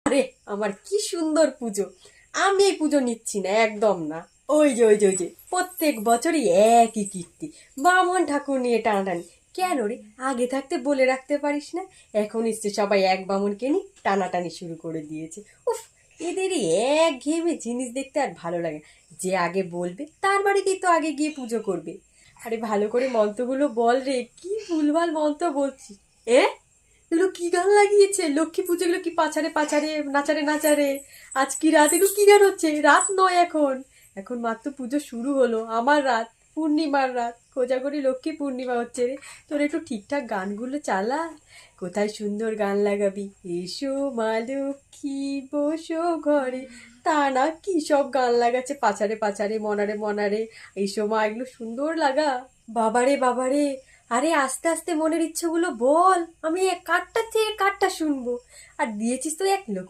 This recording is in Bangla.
আরে আমার কি সুন্দর পুজো। আমি এই পুজো নিচ্ছি না, একদম না। ওই যে প্রত্যেক বছরই একই কীর্তি, বামন ঠাকুর নিয়ে টানাটানি। কেন রে, আগে থাকতে বলে রাখতে পারিস না? এখন এসছে সবাই এক বামনকে নিয়ে টানাটানি শুরু করে দিয়েছে। উফ, এদের এই একঘেয়েমি জিনিস দেখতে আর ভালো লাগে না। যে আগে বলবে তার বাড়িতেই তো আগে গিয়ে পুজো করবে। আরে ভালো করে মন্ত্রগুলো বল রে, কি ভুলভাল মন্ত্র বলছিস। এ, এগুলো কি গান লাগিয়েছে? লক্ষ্মী পুজো এগুলো কি পাচারে পাচারে, নাচারে নাচারে? আজ কি রাত? এগুলো কি গান হচ্ছে? রাত নয় এখন, এখন মাত্র পুজো শুরু হলো। আমার রাত, পূর্ণিমার রাত, কোজাগরি লক্ষ্মী পূর্ণিমা হচ্ছে রে। তোর একটু ঠিকঠাক গানগুলো চালা। কোথায় সুন্দর গান লাগাবি, এসো মা লক্ষ্মী বসো ঘরে, তা না কি সব গান লাগাচ্ছে পাচারে পাচারে, মনারে মনারে, এসো মা, এগুলো সুন্দর লাগা। বাবারে বাবারে, আরে আস্তে আস্তে মনের ইচ্ছেগুলো বল, আমি এক কাঠটা থেকে কাঠটা শুনবো। আর দিয়েছিস তো এক লোক